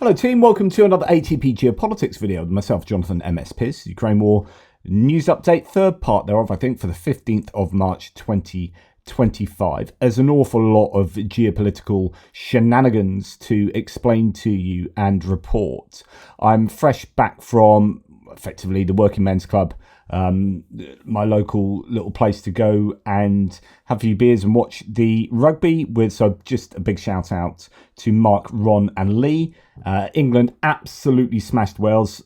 Hello team, welcome to another ATP Geopolitics video with myself, Jonathan MS Piss. Ukraine War news update, third part thereof, I think, for the 15th of March 2025. There's an awful lot of geopolitical shenanigans to explain to you and report. I'm fresh back from, effectively, the Working Men's Club, my local little place to go and have a few beers and watch the rugby with. So just a big shout out to Mark, Ron and Lee. England absolutely smashed Wales.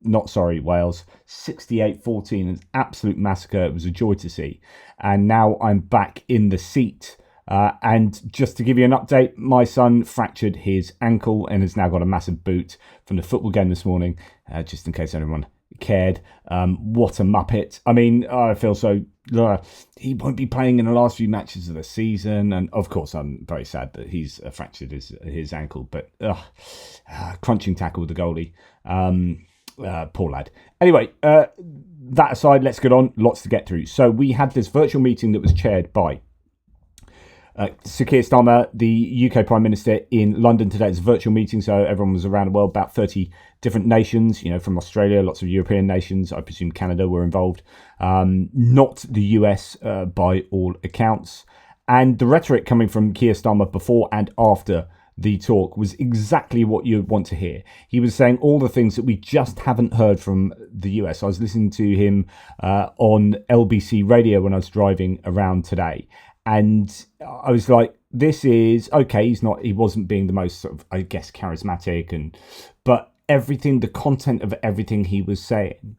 Not sorry, Wales. 68-14, an absolute massacre. It was a joy to see. And now I'm back in the seat. And just to give you an update, my son fractured his ankle and has now got a massive boot from the football game this morning, just in case anyone cared. What a muppet. I mean, I feel so he won't be playing in the last few matches of the season, and of course I'm very sad that he's fractured his ankle, but crunching tackle with the goalie. Poor lad. Anyway, that aside, let's get on. Lots to get through. So we had this virtual meeting that was chaired by Sir Keir Starmer, the UK Prime Minister, in London today. It's a virtual meeting, so everyone was around the world, about 30 different nations, from Australia, lots of European nations. I presume Canada were involved. Not the US by all accounts. And the rhetoric coming from Keir Starmer before and after the talk was exactly what you'd want to hear. He was saying all the things that we just haven't heard from the US. I was listening to him on LBC radio when I was driving around today. And I was like, this is okay. He wasn't being the most sort of, I guess, charismatic, but everything, the content of everything he was saying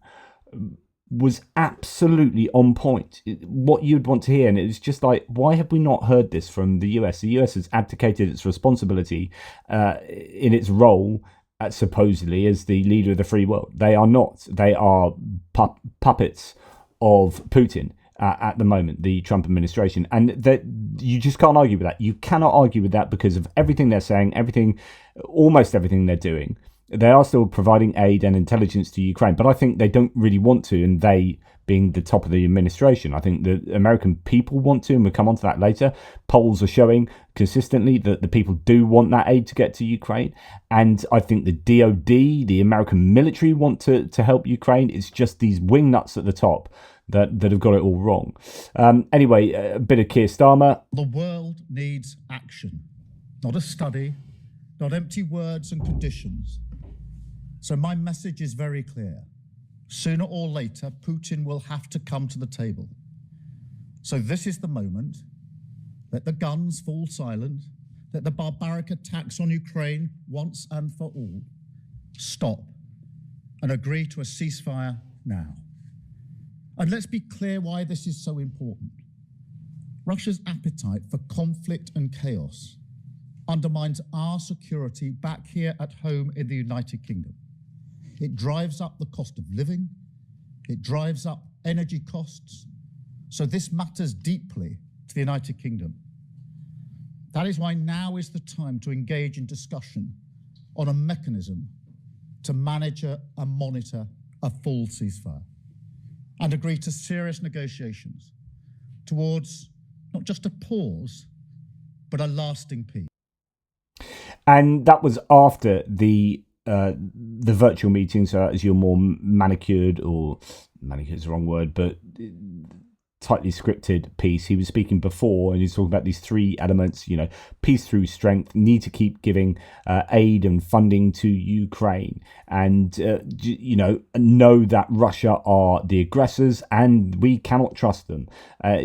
was absolutely on point. What you'd want to hear. And it was just like, why have we not heard this from the US? The US has abdicated its responsibility in its role supposedly as the leader of the free world. They are not. They are puppets of Putin. At the moment, the Trump administration, and that you just can't argue with that. You cannot argue with that because of everything they're saying, almost everything they're doing. They are still providing aid and intelligence to Ukraine, but I think they don't really want to, and they being the top of the administration. I think the American people want to, and we'll come on to that later. Polls are showing consistently that the people do want that aid to get to Ukraine, and I think the DOD, the American military, want to help Ukraine. It's just these wingnuts at the top that have got it all wrong. Anyway, a bit of Keir Starmer. The world needs action, not a study, not empty words and conditions. So my message is very clear. Sooner or later, Putin will have to come to the table. So this is the moment. Let the guns fall silent. Let the barbaric attacks on Ukraine once and for all stop, and agree to a ceasefire now. And let's be clear why this is so important. Russia's appetite for conflict and chaos undermines our security back here at home in the United Kingdom. It drives up the cost of living. It drives up energy costs. So this matters deeply to the United Kingdom. That is why now is the time to engage in discussion on a mechanism to manage and monitor a full ceasefire, and agree to serious negotiations towards not just a pause, but a lasting peace. And that was after the virtual meeting. So as your more manicured is the wrong word, but tightly scripted piece. He was speaking before, and he's talking about these three elements, peace through strength, need to keep giving aid and funding to Ukraine, and, know that Russia are the aggressors and we cannot trust them.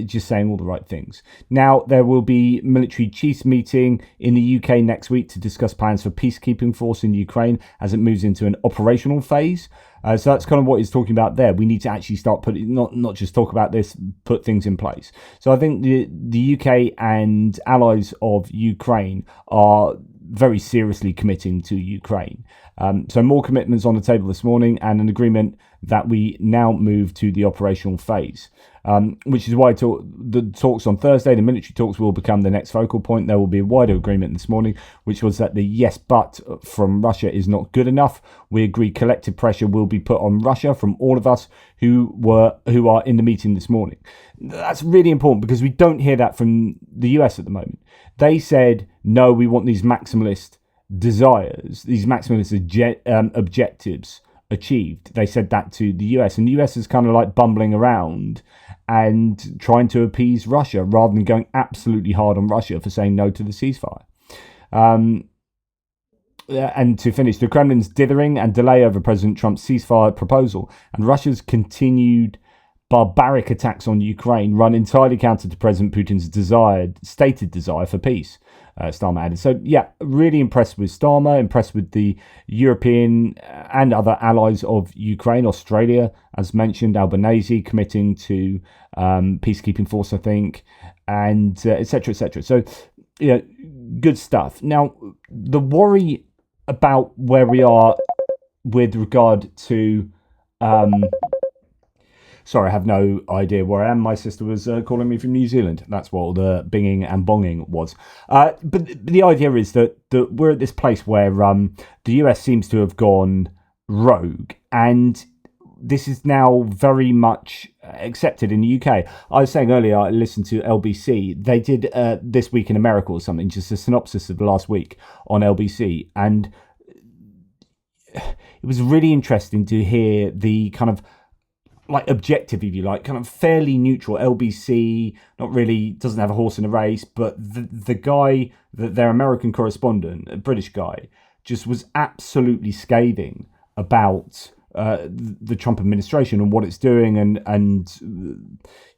Just saying all the right things. Now, there will be military chiefs meeting in the UK next week to discuss plans for peacekeeping force in Ukraine as it moves into an operational phase. So that's kind of what he's talking about there. We need to actually start putting, not just talk about this, put things in place. So I think the UK and allies of Ukraine are very seriously committing to Ukraine. So more commitments on the table this morning, and an agreement that we now move to the operational phase, which is why the talks on Thursday, the military talks, will become the next focal point. There will be a wider agreement this morning, which was that the yes but from Russia is not good enough. We agree collective pressure will be put on Russia from all of us who are in the meeting this morning. That's really important because we don't hear that from the US at the moment. They said, no, we want these maximalist desires, these maximalist objectives achieved. They said that to the US, and the US is kind of like bumbling around and trying to appease Russia rather than going absolutely hard on Russia for saying no to the ceasefire. And to finish, the Kremlin's dithering and delay over President Trump's ceasefire proposal and Russia's continued barbaric attacks on Ukraine run entirely counter to President Putin's stated desire for peace, Starmer added. So, yeah, really impressed with Starmer, impressed with the European and other allies of Ukraine, Australia, as mentioned, Albanese committing to peacekeeping force, I think, and et cetera, et cetera. So, good stuff. Now, the worry about where we are with regard to... Sorry, I have no idea where I am. My sister was calling me from New Zealand. That's what the binging and bonging was. But the idea is that we're at this place where the US seems to have gone rogue, and this is now very much accepted in the UK. I was saying earlier, I listened to LBC. They did This Week in America or something, just a synopsis of the last week on LBC. And it was really interesting to hear the kind of like objective, if you like, kind of fairly neutral LBC, not really, doesn't have a horse in a race, but the guy, their American correspondent, a British guy, just was absolutely scathing about the Trump administration and what it's doing and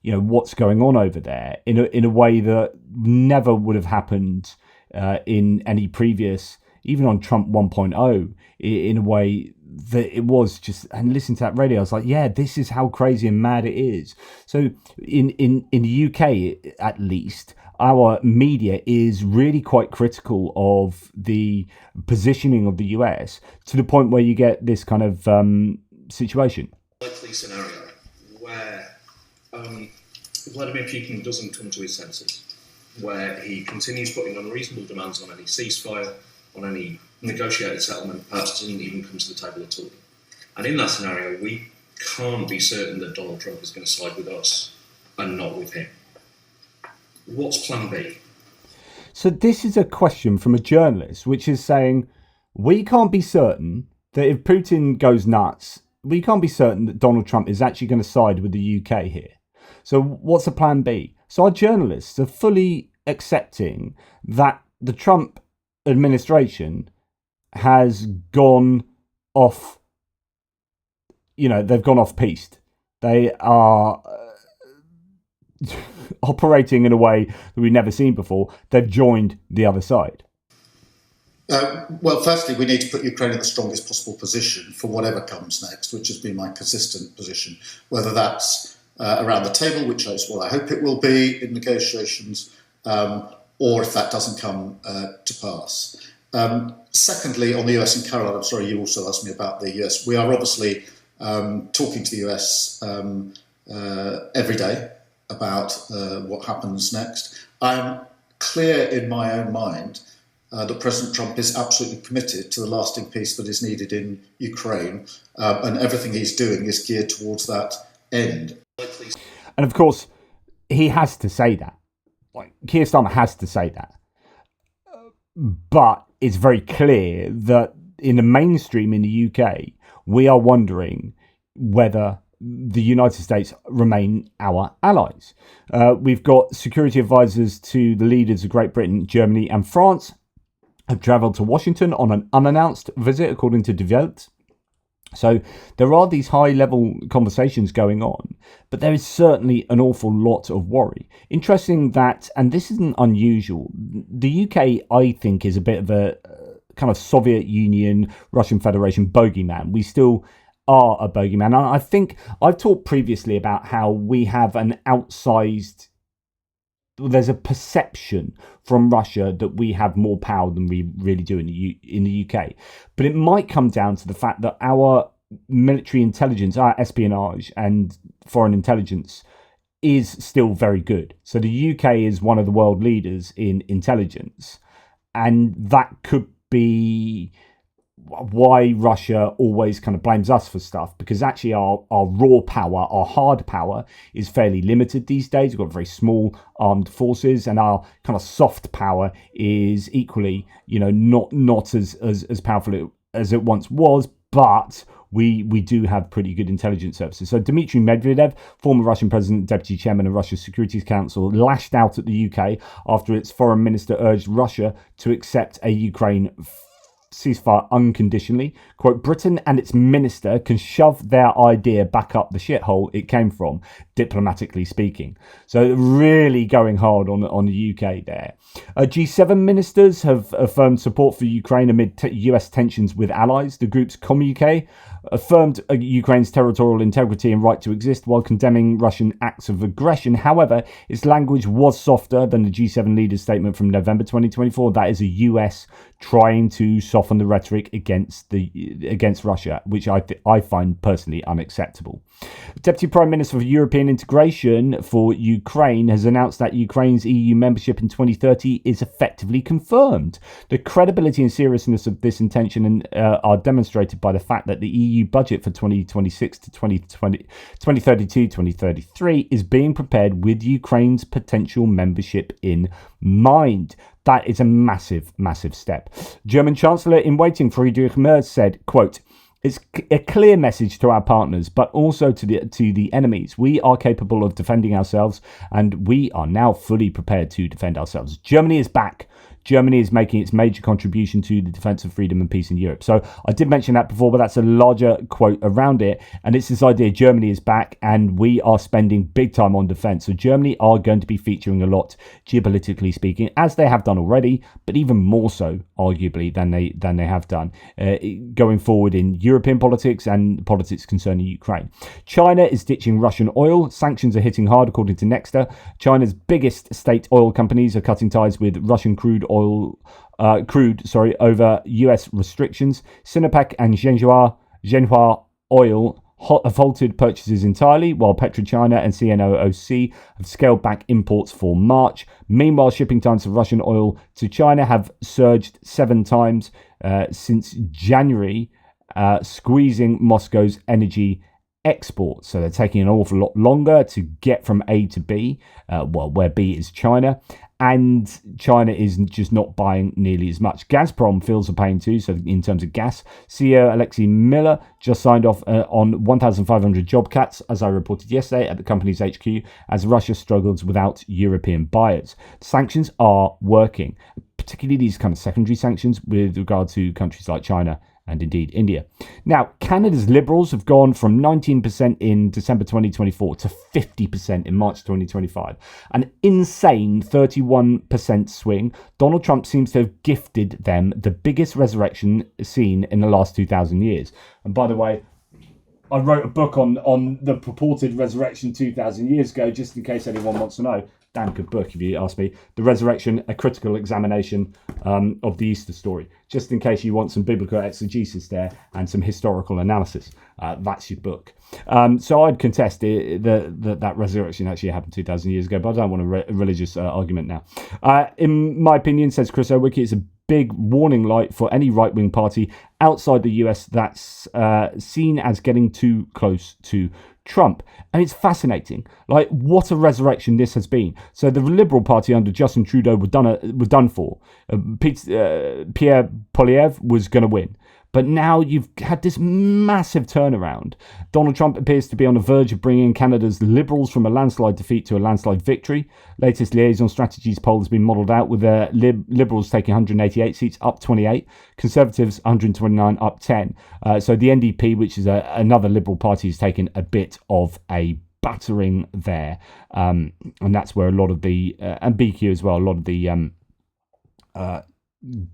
what's going on over there in a way that never would have happened in any previous, even on Trump 1.0, in a way that it was just, and listening to that radio, I was like, yeah, this is how crazy and mad it is. So in the UK, at least, our media is really quite critical of the positioning of the US to the point where you get this kind of situation. Likely scenario where Vladimir Putin doesn't come to his senses, where he continues putting unreasonable demands on any ceasefire, on any negotiated settlement, perhaps doesn't even come to the table at all. And in that scenario, we can't be certain that Donald Trump is going to side with us and not with him. What's plan B? So this is a question from a journalist, which is saying, we can't be certain that if Putin goes nuts, we can't be certain that Donald Trump is actually going to side with the UK here. So what's the plan B? So our journalists are fully accepting that the Trump administration has gone off, they've gone off piste. They are operating in a way that we've never seen before. They've joined the other side. Well, firstly, we need to put Ukraine in the strongest possible position for whatever comes next, which has been my consistent position, whether that's around the table, which is what I hope it will be in negotiations, or if that doesn't come to pass. Secondly, on the US and Caroline, I'm sorry, you also asked me about the US. We are obviously talking to the US every day about what happens next. I'm clear in my own mind that President Trump is absolutely committed to the lasting peace that is needed in Ukraine, and everything he's doing is geared towards that end. And of course, he has to say that. Like, Keir Starmer has to say that. But it's very clear that in the mainstream in the UK, we are wondering whether the United States remain our allies. We've got security advisors to the leaders of Great Britain, Germany and France have travelled to Washington on an unannounced visit, according to Die Welt. So there are these high-level conversations going on, but there is certainly an awful lot of worry. Interesting that, and this isn't unusual, the UK, I think, is a bit of a kind of Soviet Union, Russian Federation bogeyman. We still are a bogeyman. And I think I've talked previously about how we have an outsized... There's a perception from Russia that we have more power than we really do in the UK. But it might come down to the fact that our military intelligence, our espionage and foreign intelligence is still very good. So the UK is one of the world leaders in intelligence. And that could be why Russia always kind of blames us for stuff, because actually our raw power, our hard power, is fairly limited these days. We've got very small armed forces, and our kind of soft power is equally, not as powerful as it once was, but we do have pretty good intelligence services. So Dmitry Medvedev, former Russian president, deputy chairman of Russia's Security Council, lashed out at the UK after its foreign minister urged Russia to accept a Ukraine ceasefire unconditionally. Quote, Britain and its minister can shove their idea back up the shithole it came from, diplomatically speaking. So really going hard on the UK there. G7 ministers have affirmed support for Ukraine amid US tensions with allies. The group's communique affirmed Ukraine's territorial integrity and right to exist while condemning Russian acts of aggression. However, its language was softer than the G7 leaders' statement from November 2024. That is the US trying to soften the rhetoric against Russia, which I find personally unacceptable. Deputy Prime Minister for European Integration for Ukraine has announced that Ukraine's EU membership in 2030 is effectively confirmed. The credibility and seriousness of this intention are demonstrated by the fact that the EU budget for 2026 to 2033 is being prepared with Ukraine's potential membership in mind. That is a massive, massive step. German Chancellor in waiting Friedrich Merz said, quote, it's a clear message to our partners, but also to the enemies. We are capable of defending ourselves, and we are now fully prepared to defend ourselves. Germany is back. Germany is making its major contribution to the defence of freedom and peace in Europe. So I did mention that before, but that's a larger quote around it. And it's this idea Germany is back and we are spending big time on defence. So Germany are going to be featuring a lot, geopolitically speaking, as they have done already, but even more so, arguably, than they have done going forward in European politics and politics concerning Ukraine. China is ditching Russian oil. Sanctions are hitting hard, according to Nexter. China's biggest state oil companies are cutting ties with Russian crude over US restrictions. Sinopec and Zhenhua Oil have halted purchases entirely, while PetroChina and CNOOC have scaled back imports for March. Meanwhile, shipping times of Russian oil to China have surged 7 times since January, squeezing Moscow's energy exports. So they're taking an awful lot longer to get from A to B, where B is China. And China is just not buying nearly as much. Gazprom feels the pain too. So in terms of gas, CEO Alexei Miller just signed off on 1,500 job cuts, as I reported yesterday, at the company's HQ, as Russia struggles without European buyers. Sanctions are working, particularly these kind of secondary sanctions with regard to countries like China and indeed India. Now, Canada's Liberals have gone from 19% in December 2024 to 50% in March 2025. An insane 31% swing. Donald Trump seems to have gifted them the biggest resurrection seen in the last 2,000 years. And by the way, I wrote a book on the purported resurrection 2,000 years ago, just in case anyone wants to know. Damn good book, if you ask me. The Resurrection, a critical examination of the Easter story. Just in case you want some biblical exegesis there and some historical analysis. That's your book. So I'd contest that resurrection actually happened 2,000 years ago, but I don't want a religious argument now. In my opinion, says Chris Owicki, it's a big warning light for any right-wing party outside the US that's seen as getting too close to Trump. And it's fascinating, like what a resurrection this has been. So the Liberal Party under Justin Trudeau were done for. Pierre Poilievre was going to win. But now you've had this massive turnaround. Donald Trump appears to be on the verge of bringing Canada's Liberals from a landslide defeat to a landslide victory. Latest Liaison Strategies poll has been modelled out with the Liberals taking 188 seats, up 28. Conservatives, 129, up 10. So the NDP, which is another Liberal party, has taken a bit of a battering there. And that's where a lot of the, and BQ as well, a lot of the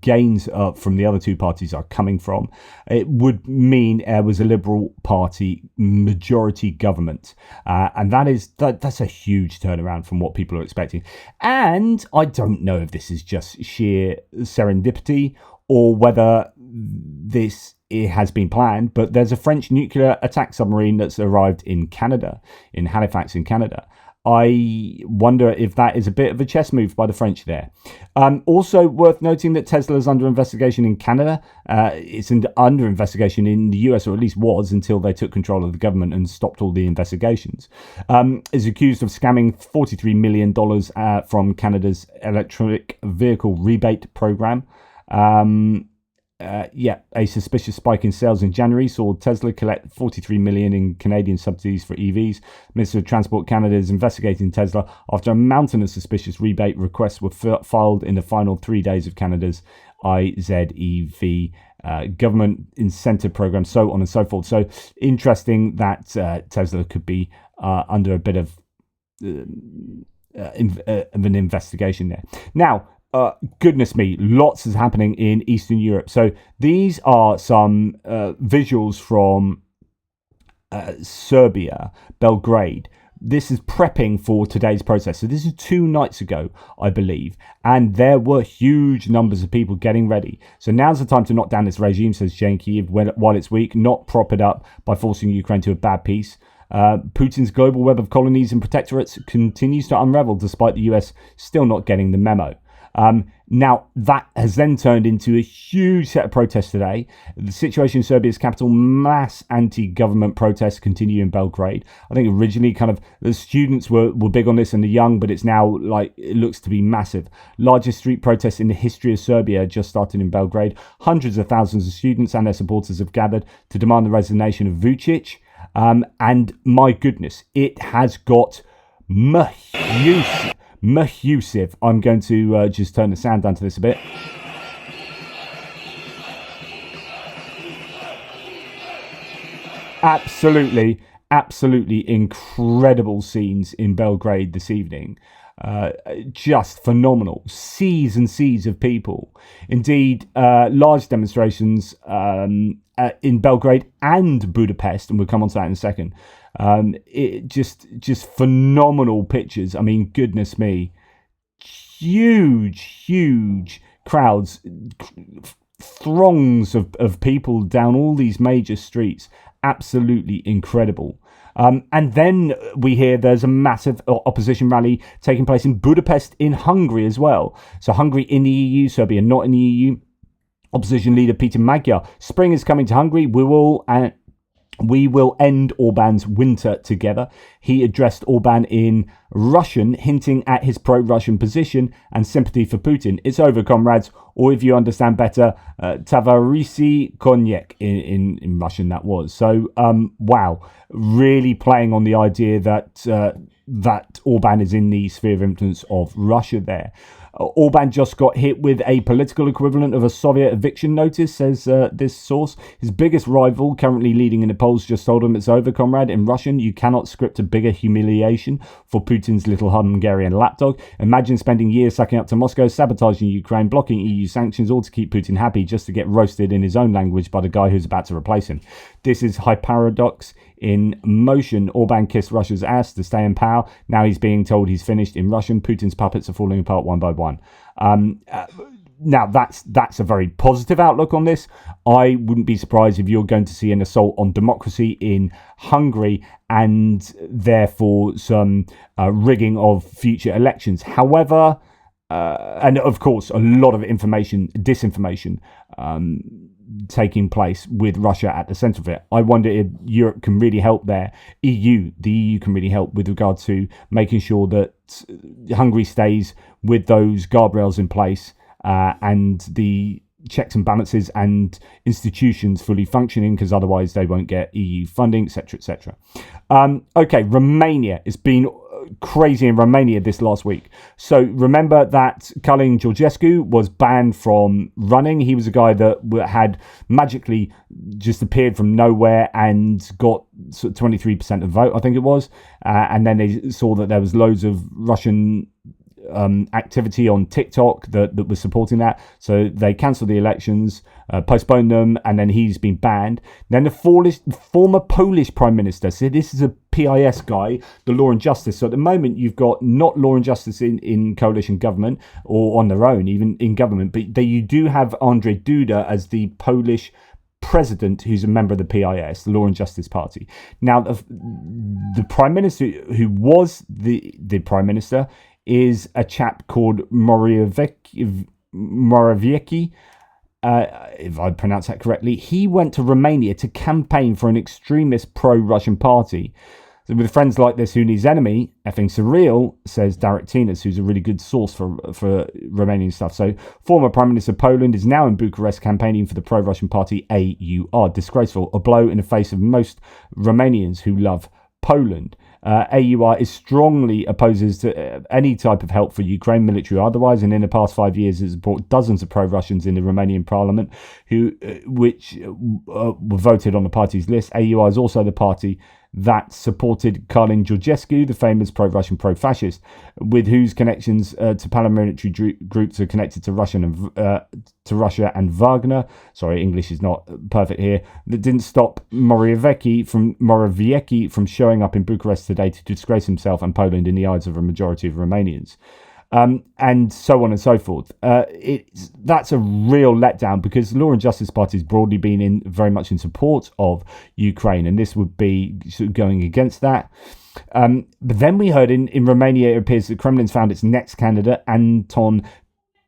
gains from the other two parties are coming from. It would mean there was a Liberal Party majority government, and that's a huge turnaround from what people are expecting. And I don't know if this is just sheer serendipity or whether it has been planned, but there's a French nuclear attack submarine that's arrived in Canada, in Halifax in Canada, I wonder if that is a bit of a chess move by the French there. Also worth noting that Tesla is under investigation in Canada. It's under investigation in the US, or at least was until they took control of the government and stopped all the investigations. Is accused of scamming $43 million from Canada's electric vehicle rebate program. A suspicious spike in sales in January saw Tesla collect $43 million in Canadian subsidies for EVs. Minister of Transport Canada is investigating Tesla after a mountain of suspicious rebate requests were filed in the final 3 days of Canada's IZEV government incentive program, so on and so forth. So interesting that Tesla could be under a bit of an investigation there. Now, goodness me, lots is happening in Eastern Europe. So these are some visuals from Serbia, Belgrade. This is prepping for today's protest. So this is 2 nights ago, I believe. And there were huge numbers of people getting ready. So now's the time to knock down this regime, says Jane Kiev, while it's weak, not prop it up by forcing Ukraine to a bad peace. Putin's global web of colonies and protectorates continues to unravel despite the US still not getting the memo. Now, that has then turned into a huge set of protests today. The situation in Serbia's capital, mass anti-government protests continue in Belgrade. I think originally kind of the students were big on this and the young, but it's now like it looks to be massive. Largest street protests in the history of Serbia just started in Belgrade. Hundreds of thousands of students and their supporters have gathered to demand the resignation of Vucic. And my goodness, it has got mahusive. I'm going to just turn the sound down to this a bit. Absolutely incredible scenes in Belgrade this evening. Just phenomenal. Seas and seas of people. Indeed, large demonstrations in Belgrade and Budapest, and we'll come on to that in a second. It just phenomenal pictures. I mean, goodness me, huge crowds, throngs of people down all these major streets. Absolutely incredible. And then we hear there's a massive opposition rally taking place in Budapest in Hungary as well. So Hungary in the EU, Serbia not in the EU. Opposition leader Peter Magyar. Spring is coming to Hungary. We will end Orban's winter together. He addressed Orban in Russian, hinting at his pro-Russian position and sympathy for Putin. It's over, comrades, or if you understand better, Tavarisi Konyek in Russian that was. So, wow, really playing on the idea that Orban is in the sphere of influence of Russia there. Orban just got hit with a political equivalent of a Soviet eviction notice, says this source. His biggest rival, currently leading in the polls, just told him it's over, comrade. In Russian, you cannot script a bigger humiliation for Putin's little Hungarian lapdog. Imagine spending years sucking up to Moscow, sabotaging Ukraine, blocking EU sanctions, all to keep Putin happy, just to get roasted in his own language by the guy who's about to replace him. This is hyperadox in motion. Orban kissed Russia's ass to stay in power. Now he's being told he's finished. In Russian, Putin's puppets are falling apart one by one. Now that's a very positive outlook on this. I wouldn't be surprised if you're going to see an assault on democracy in Hungary and therefore some rigging of future elections. However, and of course a lot of disinformation taking place with Russia at the centre of it. I wonder if Europe can really help there. The EU can really help with regard to making sure that Hungary stays with those guardrails in place and the checks and balances and institutions fully functioning, because otherwise they won't get EU funding, etc., etc. Okay, Romania. It's been crazy in Romania this last week. So remember that Călin Georgescu was banned from running. He was a guy that had magically just appeared from nowhere and got 23% of the vote, I think it was. And then they saw that there was loads of Russian activity on TikTok that was supporting that. So they cancelled the elections, postponed them, and then he's been banned. Then the former Polish Prime Minister, so this is a PIS guy, the Law and Justice. So at the moment, you've got not Law and Justice in coalition government or on their own, even in government, but you do have Andrzej Duda as the Polish president who's a member of the PIS, the Law and Justice Party. Now, the Prime Minister, who was the Prime Minister, is a chap called Morawiecki. If I pronounce that correctly. He went to Romania to campaign for an extremist pro-Russian party. So with friends like this, who needs enemy? Effing surreal, says Darek Tinas, who's a really good source for Romanian stuff. So former Prime Minister of Poland is now in Bucharest campaigning for the pro-Russian party AUR. Disgraceful, a blow in the face of most Romanians who love Poland. AUR is strongly opposes to any type of help for Ukraine, military or otherwise, and in the past 5 years has brought dozens of pro-Russians in the Romanian parliament which were voted on the party's list. AUR is also the party that supported Călin Georgescu, the famous pro-Russian, pro-fascist, with whose connections to paramilitary groups are connected to Russia and Wagner. Sorry, English is not perfect here. That didn't stop Morawiecki from showing up in Bucharest today to disgrace himself and Poland in the eyes of a majority of Romanians. And so on and so forth. That's a real letdown because the Law and Justice Party has broadly been very much in support of Ukraine, and this would be sort of going against that. But then we heard in Romania, it appears that Kremlin's found its next candidate, Anton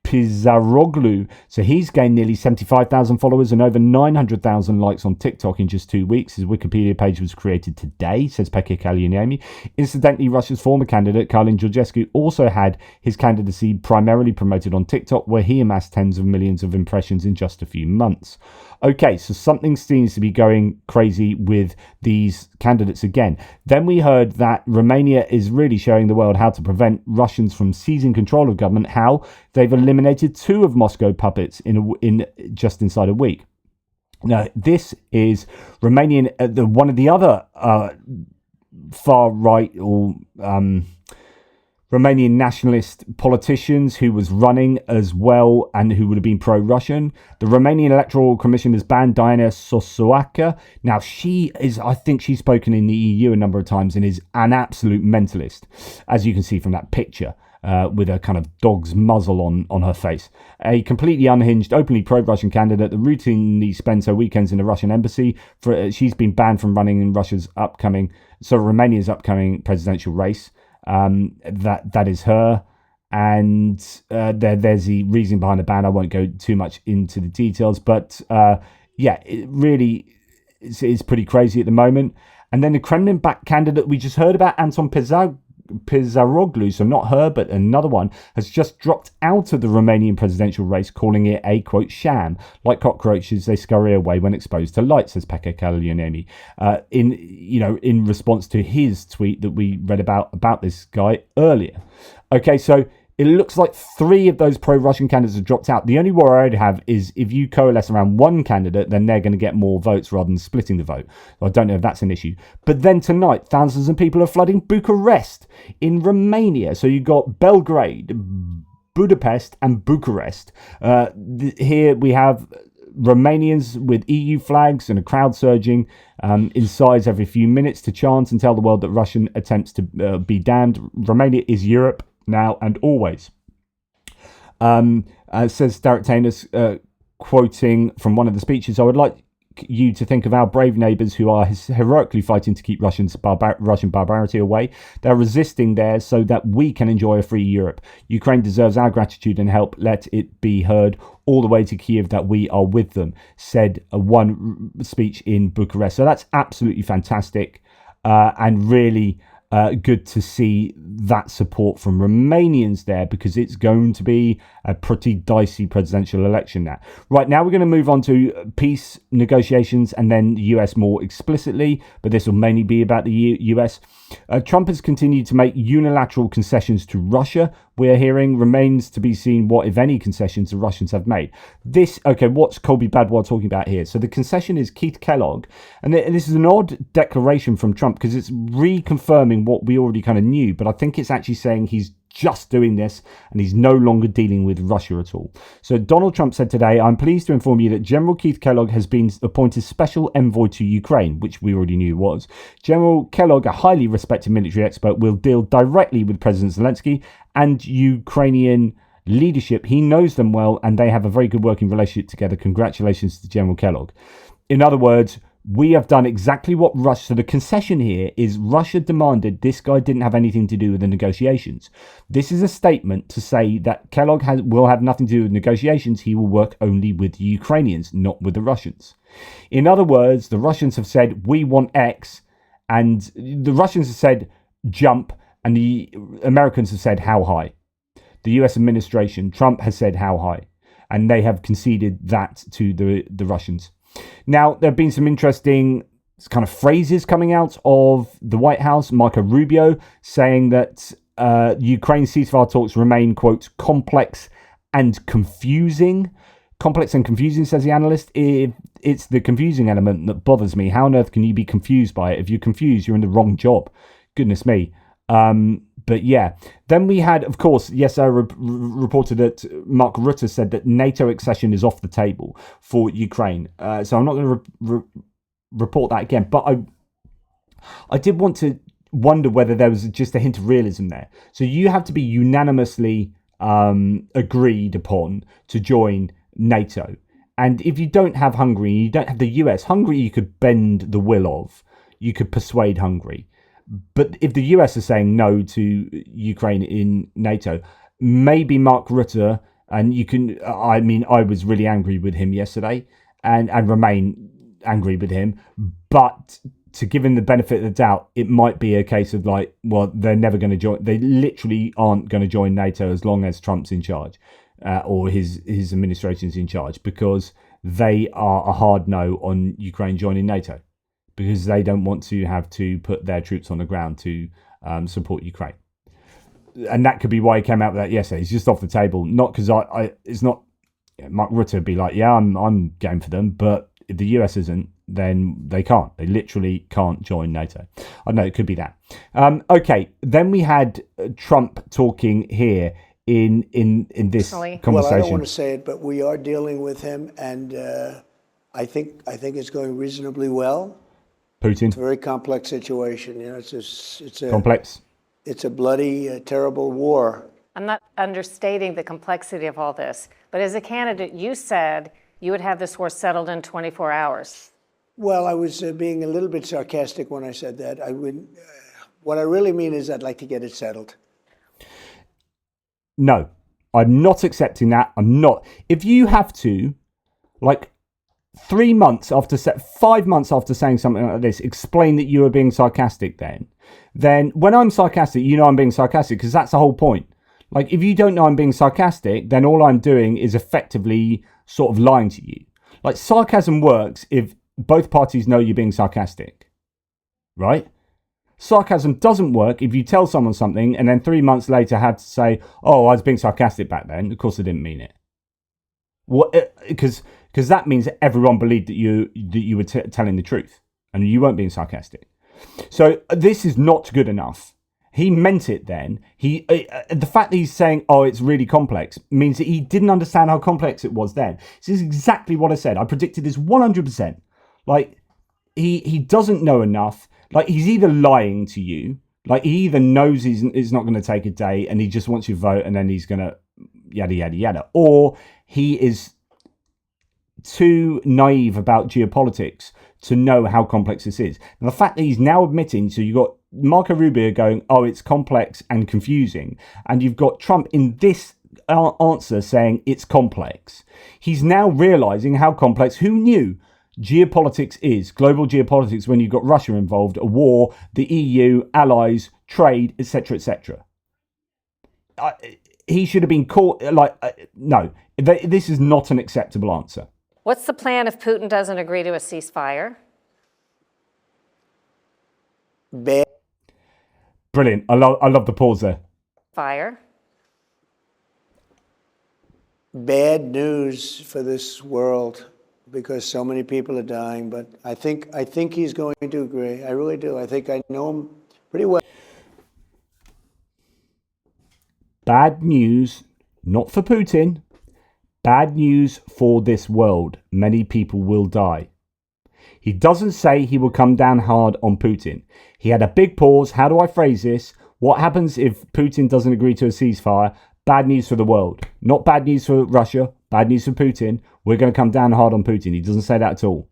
Pizaroglu. So he's gained nearly 75,000 followers and over 900,000 likes on TikTok in just 2 weeks. His Wikipedia page was created today, says Pekka Kaljuniemi. Incidentally, Russia's former candidate, Călin Georgescu, also had his candidacy primarily promoted on TikTok, where he amassed tens of millions of impressions in just a few months. Okay, so something seems to be going crazy with these candidates again. Then we heard that Romania is really showing the world how to prevent Russians from seizing control of government, how they've eliminated 2 of Moscow puppets in just inside a week. Now, this is Romanian, one of the other far right or Romanian nationalist politicians who was running as well and who would have been pro-Russian. The Romanian Electoral Commission has banned Diana Sosoaca. Now, I think she's spoken in the EU a number of times and is an absolute mentalist, as you can see from that picture. With a kind of dog's muzzle on her face. A completely unhinged, openly pro-Russian candidate that routinely spends her weekends in the Russian embassy. She's been banned from running in Romania's upcoming presidential race. That is her. And there's the reason behind the ban. I won't go too much into the details. But it really is pretty crazy at the moment. And then the Kremlin-backed candidate we just heard about, Anton Pizaroglu, so not her, but another one, has just dropped out of the Romanian presidential race, calling it a, quote, sham. Like cockroaches, they scurry away when exposed to light, says Pekka Kaljuniemi, in response to his tweet that we read about this guy earlier. Okay, so it looks like 3 of those pro-Russian candidates have dropped out. The only worry I'd have is if you coalesce around one candidate, then they're going to get more votes rather than splitting the vote. I don't know if that's an issue. But then tonight, thousands of people are flooding Bucharest in Romania. So you've got Belgrade, Budapest and Bucharest. Here we have Romanians with EU flags and a crowd surging in size every few minutes to chant and tell the world that Russian attempts to be damned. Romania is Europe now and always. Says Darek Tinas, quoting from one of the speeches, I would like you to think of our brave neighbours who are heroically fighting to keep Russian barbarity away. They're resisting theirs so that we can enjoy a free Europe. Ukraine deserves our gratitude and help. Let it be heard all the way to Kiev that we are with them, said one speech in Bucharest. So that's absolutely fantastic and really good to see that support from Romanians there, because it's going to be a pretty dicey presidential election now. Right, now we're going to move on to peace negotiations and then the US more explicitly, but this will mainly be about the US. Trump has continued to make unilateral concessions to Russia. We're hearing remains to be seen what, if any, concessions the Russians have made. What's Colby Badwar talking about here? So the concession is Keith Kellogg, and this is an odd declaration from Trump because it's reconfirming what we already kind of knew, but I think it's actually saying he's just doing this and he's no longer dealing with Russia at all. So Donald Trump said today, I'm pleased to inform you that General Keith Kellogg has been appointed special envoy to Ukraine, which we already knew was. General Kellogg, a highly respected military expert, will deal directly with President Zelensky and Ukrainian leadership. He knows them well and they have a very good working relationship together. Congratulations to General Kellogg. In other words, we have done exactly what Russia... So the concession here is Russia demanded this guy didn't have anything to do with the negotiations. This is a statement to say that Kellogg will have nothing to do with negotiations. He will work only with the Ukrainians, not with the Russians. In other words, the Russians have said, we want X, and the Russians have said, jump, and the Americans have said, how high? The US administration, Trump has said, how high? And they have conceded that to the Russians. Now, there have been some interesting kind of phrases coming out of the White House. Marco Rubio saying that Ukraine ceasefire talks remain, quote, complex and confusing. Complex and confusing, says the analyst. It's the confusing element that bothers me. How on earth can you be confused by it? If you're confused, you're in the wrong job. Goodness me. But yeah, then we had, of course, yes, I reported that Mark Rutte said that NATO accession is off the table for Ukraine. So I'm not going to report that again. But I did want to wonder whether there was just a hint of realism there. So you have to be unanimously agreed upon to join NATO. And if you don't have Hungary, you don't have the US, Hungary you could bend the will of. You could persuade Hungary. But if the US are saying no to Ukraine in NATO, maybe Mark Rutte, and you can, I mean, I was really angry with him yesterday and remain angry with him. But to give him the benefit of the doubt, it might be a case of like, well, they're never going to join. They literally aren't going to join NATO as long as Trump's in charge or his administration's in charge, because they are a hard no on Ukraine joining NATO, because they don't want to have to put their troops on the ground to support Ukraine. And that could be why he came out with that yesterday. He's just off the table. Not because it's not, Mark Rutte would be like, yeah, I'm game for them. But if the US isn't, then they can't. They literally can't join NATO. I don't know, it could be that. Okay, then we had Trump talking here in this conversation. Well, I don't want to say it, but we are dealing with him, and I think it's going reasonably well. Putin. It's a very complex situation. You know, it's a complex. It's a bloody, terrible war. I'm not understating the complexity of all this, but as a candidate, you said you would have this war settled in 24 hours. Well, I was being a little bit sarcastic when I said that. What I really mean is I'd like to get it settled. No, I'm not accepting that. I'm not. If you have to, like, 5 months after saying something like this, explain that you are being sarcastic, then when I'm sarcastic, you know I'm being sarcastic, because that's the whole point. Like, if you don't know I'm being sarcastic, then all I'm doing is effectively sort of lying to you. Like, sarcasm works if both parties know you're being sarcastic, right? Sarcasm doesn't work if you tell someone something and then 3 months later have to say, oh, I was being sarcastic back then. Of course I didn't mean it. Because that means that everyone believed that you were telling the truth and you weren't being sarcastic. So this is not good enough. He meant it then. The fact that he's saying, oh, it's really complex, means that he didn't understand how complex it was then. This is exactly what I said. I predicted this 100%. Like, he doesn't know enough. Like, he's either lying to you, like he either knows he's not going to take a day and he just wants your vote and then he's going to yada, yada, yada. Or he is too naive about geopolitics to know how complex this is. And the fact that he's now admitting, so you've got Marco Rubio going, oh, it's complex and confusing. And you've got Trump in this answer saying it's complex. He's now realizing how complex. Who knew geopolitics is, global geopolitics, when you've got Russia involved, a war, the EU, allies, trade, etc., etc. He should have been caught. No, this is not an acceptable answer. What's the plan if Putin doesn't agree to a ceasefire? Brilliant. I love the pause there. Fire. Bad news for this world, because so many people are dying. But I think he's going to agree. I really do. I think I know him pretty well. Bad news, not for Putin. Bad news for this world. Many people will die. He doesn't say he will come down hard on Putin. He had a big pause. How do I phrase this? What happens if Putin doesn't agree to a ceasefire? Bad news for the world. Not bad news for Russia. Bad news for Putin. We're going to come down hard on Putin. He doesn't say that at all.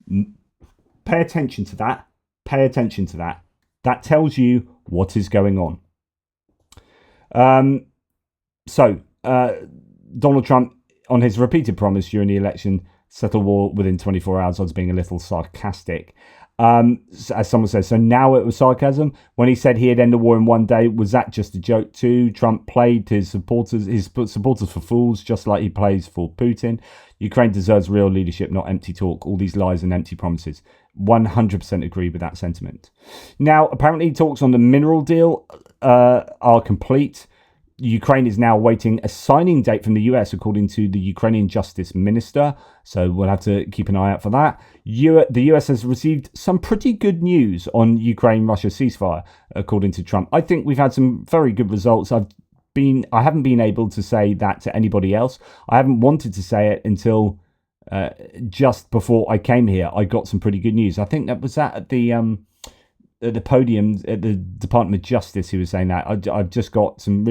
Pay attention to that. Pay attention to that. That tells you what is going on. Donald Trump, on his repeated promise during the election, settle war within 24 hours. I was being a little sarcastic. As someone says, so now it was sarcasm. When he said he'd end the war in one day, was that just a joke too? Trump played his supporters for fools, just like he plays for Putin. Ukraine deserves real leadership, not empty talk. All these lies and empty promises. 100% agree with that sentiment. Now, apparently talks on the mineral deal are complete. Ukraine is now awaiting a signing date from the US, according to the Ukrainian Justice Minister. So we'll have to keep an eye out for that. The US has received some pretty good news on Ukraine-Russia ceasefire, according to Trump. I think we've had some very good results. I haven't been able to say that to anybody else. I haven't wanted to say it until just before I came here. I got some pretty good news. I think that was at the podium at the Department of Justice. He was saying that I've just got some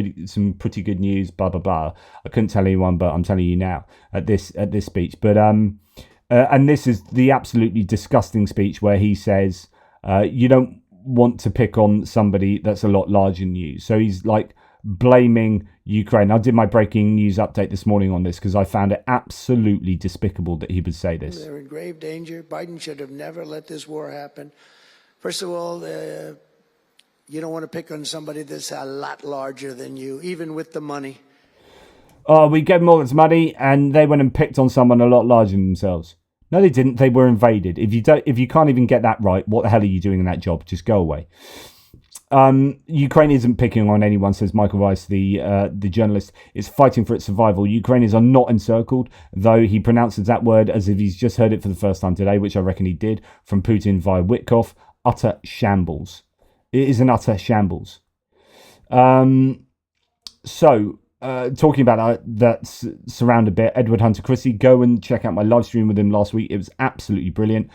pretty good news. Blah blah blah. I couldn't tell anyone, but I'm telling you now at this speech. But and this is the absolutely disgusting speech where he says you don't want to pick on somebody that's a lot larger than you. So he's like blaming Ukraine. I did my breaking news update this morning on this because I found it absolutely despicable that he would say this. They're in grave danger. Biden should have never let this war happen. First of all, you don't want to pick on somebody that's a lot larger than you, even with the money. Oh, we gave them all this money, and they went and picked on someone a lot larger than themselves. No, they didn't. They were invaded. If you can't even get that right, what the hell are you doing in that job? Just go away. Ukraine isn't picking on anyone, says Michael Weiss, the journalist. It's fighting for its survival. Ukrainians are not encircled, though he pronounces that word as if he's just heard it for the first time today, which I reckon he did, from Putin via Witkoff. Utter shambles. It is an utter shambles. Talking about that surround a bit, Edward Hunter Christie, go and check out my live stream with him last week. It was absolutely brilliant.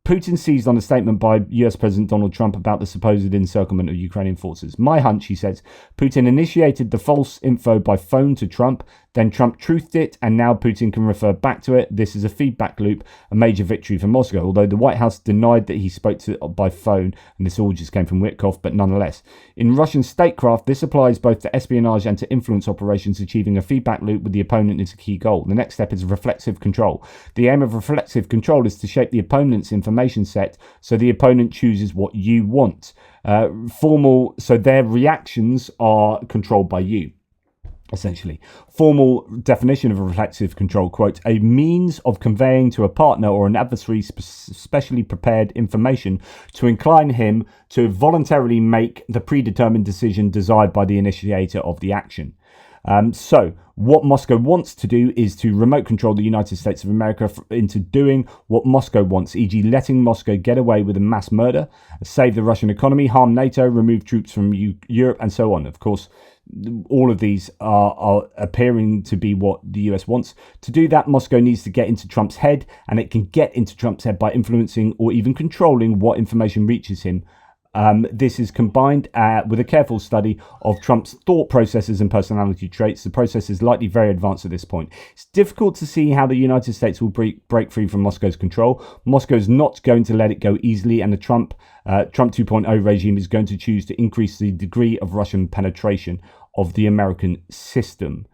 Putin seized on a statement by US President Donald Trump about the supposed encirclement of Ukrainian forces. My hunch, he says, Putin initiated the false info by phone to Trump, then Trump truthed it, and now Putin can refer back to it. This is a feedback loop, a major victory for Moscow, although the White House denied that he spoke to it by phone, and this all just came from Witkoff, but nonetheless. In Russian statecraft, this applies both to espionage and to influence operations. Achieving a feedback loop with the opponent is a key goal. The next step is reflexive control. The aim of reflexive control is to shape the opponent's information set so the opponent chooses what you want. So their reactions are controlled by you. Essentially, formal definition of a reflexive control, quote, a means of conveying to a partner or an adversary specially prepared information to incline him to voluntarily make the predetermined decision desired by the initiator of the action. So what Moscow wants to do is to remote control the United States of America into doing what Moscow wants, e.g. letting Moscow get away with a mass murder, save the Russian economy, harm NATO, remove troops from Europe, and so on. Of course, all of these are appearing to be what the US wants. To do that, Moscow needs to get into Trump's head, and it can get into Trump's head by influencing or even controlling what information reaches him. This is combined with a careful study of Trump's thought processes and personality traits. The process is likely very advanced at this point. It's difficult to see how the United States will break free from Moscow's control. Moscow's not going to let it go easily, and the Trump 2.0 regime is going to choose to increase the degree of Russian penetration of the American system.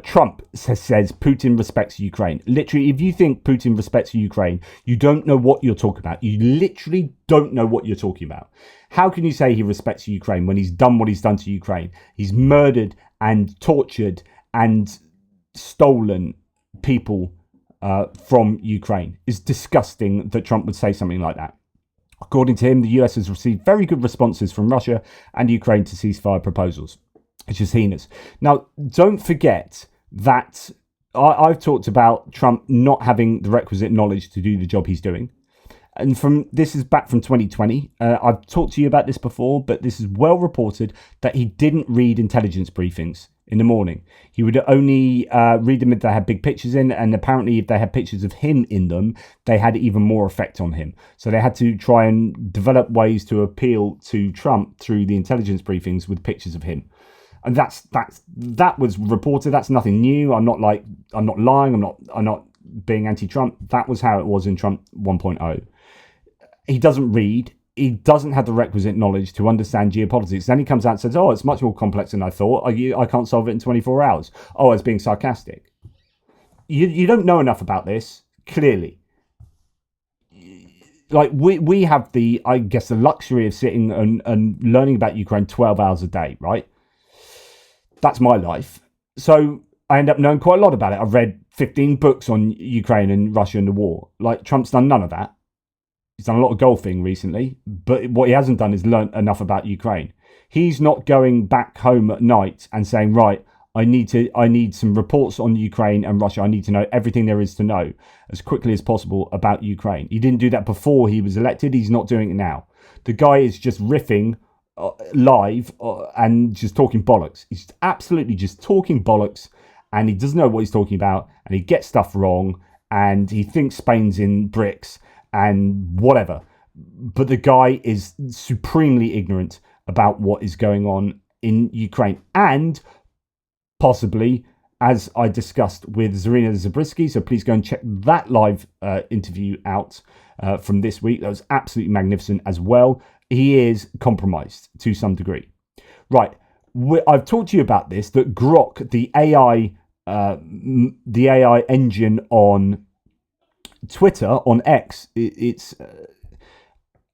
Trump says Putin respects Ukraine. Literally, if you think Putin respects Ukraine, you don't know what you're talking about. You literally don't know what you're talking about. How can you say he respects Ukraine when he's done what he's done to Ukraine? He's murdered and tortured and stolen people from Ukraine. It's disgusting that Trump would say something like that. According to him, the US has received very good responses from Russia and Ukraine to ceasefire proposals. It's just heinous. Now, don't forget that I've talked about Trump not having the requisite knowledge to do the job he's doing. And this is back from 2020. I've talked to you about this before, but this is well reported that he didn't read intelligence briefings in the morning. He would only read them if they had big pictures in, and apparently if they had pictures of him in them, they had even more effect on him. So they had to try and develop ways to appeal to Trump through the intelligence briefings with pictures of him. And that was reported. That's nothing new. I'm not lying. I'm not being anti-Trump. That was how it was in Trump 1.0. He doesn't read. He doesn't have the requisite knowledge to understand geopolitics. Then he comes out and says, oh, it's much more complex than I thought. I can't solve it in 24 hours. Oh, I was being sarcastic. You don't know enough about this, clearly. Like, we have the luxury of sitting and learning about Ukraine 12 hours a day, right? That's my life. So I end up knowing quite a lot about it. I've read 15 books on Ukraine and Russia and the war. Like, Trump's done none of that. He's done a lot of golfing recently, but what he hasn't done is learn enough about Ukraine. He's not going back home at night and saying, right, I need some reports on Ukraine and Russia. I need to know everything there is to know as quickly as possible about Ukraine. He didn't do that before he was elected. He's not doing it now. The guy is just riffing live and just talking bollocks. He's absolutely just talking bollocks, and he doesn't know what he's talking about, and he gets stuff wrong, and he thinks Spain's in BRICS and whatever. But the guy is supremely ignorant about what is going on in Ukraine, and possibly, as I discussed with Zarina Zabriskie, so please go and check that live interview out from this week. That was absolutely magnificent as well. He is compromised to some degree. Right, I've talked to you about this, that Grok, the AI engine on Twitter, on X, it's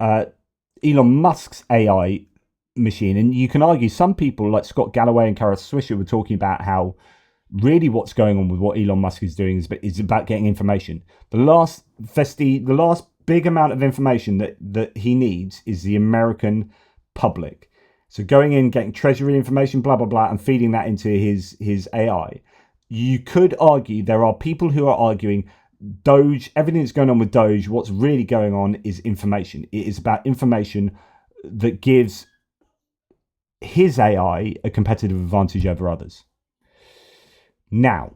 Elon Musk's AI machine. And you can argue some people like Scott Galloway and Kara Swisher were talking about how really what's going on with what Elon Musk is doing is about getting information. The last big amount of information that he needs is the American public. So going in, getting treasury information, blah, blah, blah, and feeding that into his AI. You could argue there are people who are arguing Doge, everything that's going on with Doge, what's really going on is information. It is about information that gives his AI a competitive advantage over others. Now,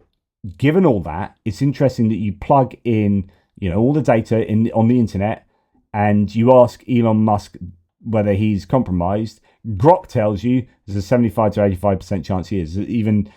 given all that, it's interesting that you plug in, all the data on the internet, and you ask Elon Musk whether he's compromised. Grok tells you there's a 75 to 85% chance he is. Even